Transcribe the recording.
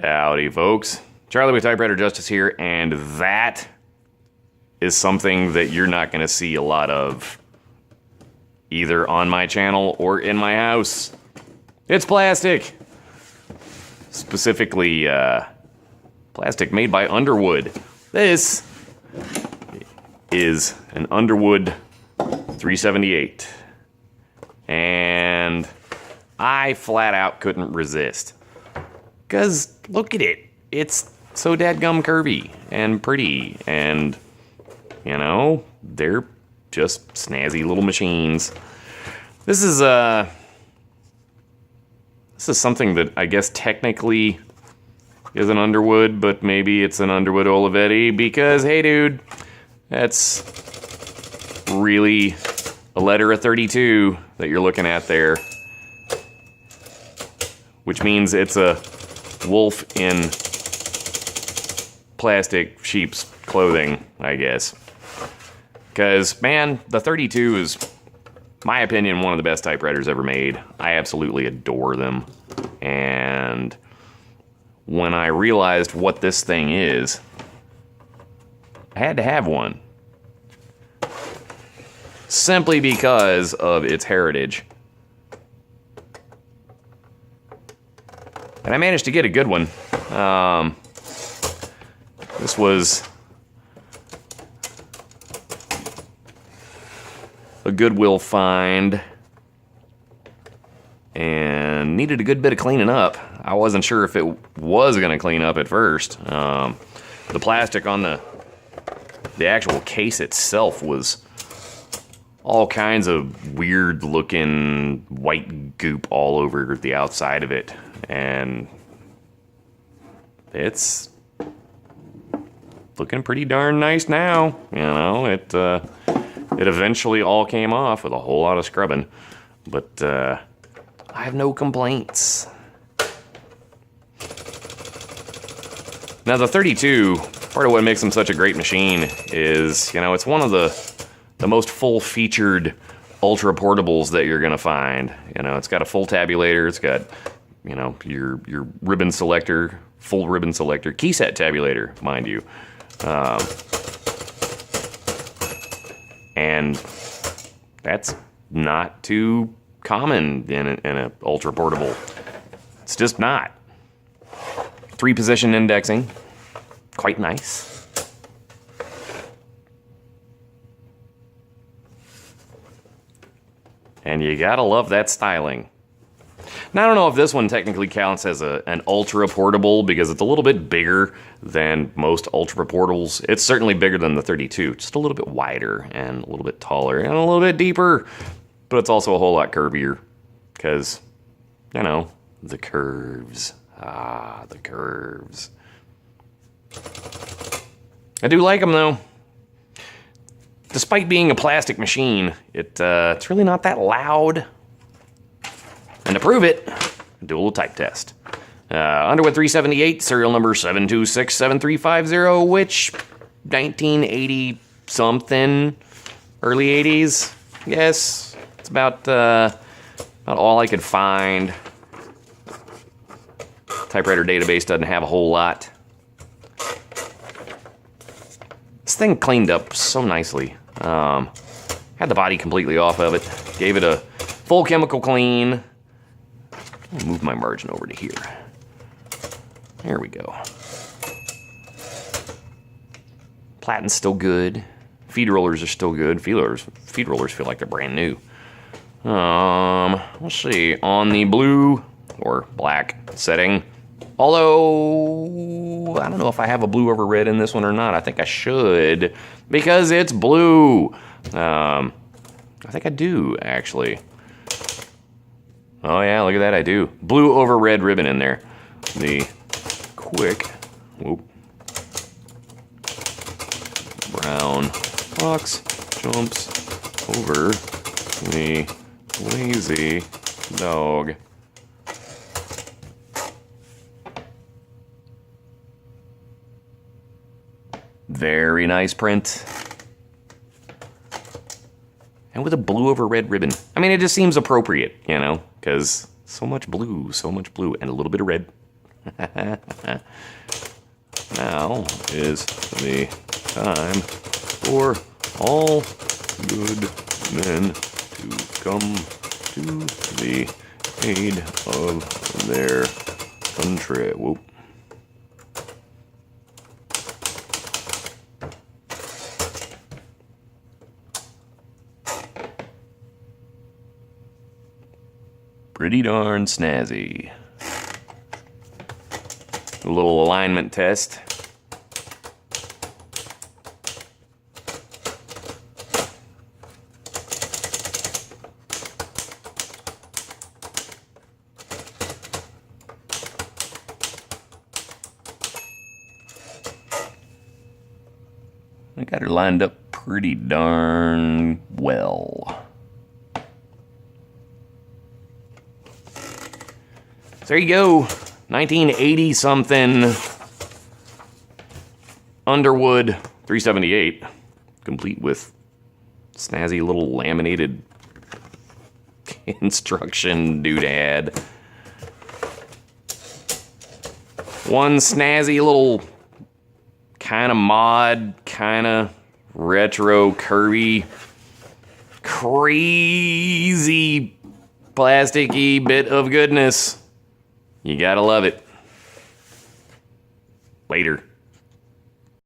Howdy, folks. Charlie with Typewriter Justice here, and that is something that you're not going to see a lot of either on my channel or in my house. It's plastic. Specifically, plastic made by Underwood. This is an Underwood 378. And I flat out couldn't resist. Because look at it. It's so dadgum curvy and pretty. And, you know, they're just snazzy little machines. This is something that I guess technically is an Underwood, but maybe it's an Underwood Olivetti because, hey dude, that's really a letter of 32 that you're looking at there. Which means it's a wolf in plastic sheep's clothing, I guess. Because, man, the 32 is, my opinion, one of the best typewriters ever made. I absolutely adore them. And when I realized what this thing is, I had to have one. Simply because of its heritage. And I managed to get a good one. This was a Goodwill find and needed a good bit of cleaning up. I wasn't sure if it was going to clean up at first. The plastic on the actual case itself was all kinds of weird looking white goop all over the outside of it. And it's looking pretty darn nice now. You know, it eventually all came off with a whole lot of scrubbing. But I have no complaints. Now the 32, part of what makes them such a great machine is, you know, it's one of the most full-featured ultra portables that you're gonna find. You know, it's got a full tabulator, it's got, you know, your ribbon selector, full ribbon selector, key set tabulator, mind you. And that's not too common in a ultra portable. It's just not. 3-position indexing, quite nice. And you gotta love that styling. Now, I don't know if this one technically counts as an ultra portable because it's a little bit bigger than most ultra portables. It's certainly bigger than the 32, just a little bit wider and a little bit taller and a little bit deeper. But it's also a whole lot curvier because, you know, the curves. Ah, the curves. I do like them though. Despite being a plastic machine, it's really not that loud. And to prove it, do a little type test. Underwood 378, serial number 7267350, which 1980 something, early 80s. Yes, it's about all I could find. Typewriter database doesn't have a whole lot. This thing cleaned up so nicely. Had the body completely off of it. Gave it a full chemical clean. I'll move my margin over to here. There we go. Platin's still good. Feed rollers are still good. Feed rollers feel like they're brand new. Let's see. On the blue or black setting. Although, I don't know if I have a blue over red in this one or not. I think I should, because it's blue. I think I do, actually. Oh yeah, look at that, I do. Blue over red ribbon in there. The quick, whoop, brown fox jumps over the lazy dog. Very nice print. And with a blue over red ribbon. I mean, it just seems appropriate, you know, because so much blue, and a little bit of red. Now is the time for all good men to come to the aid of their country. Whoop. Pretty darn snazzy. A little alignment test. I got her lined up pretty darn well. So there you go, 1980 something Underwood 378, complete with snazzy little laminated instruction doodad. One snazzy little kind of mod, kind of retro, curvy, crazy, plasticky bit of goodness. You gotta love it. Later.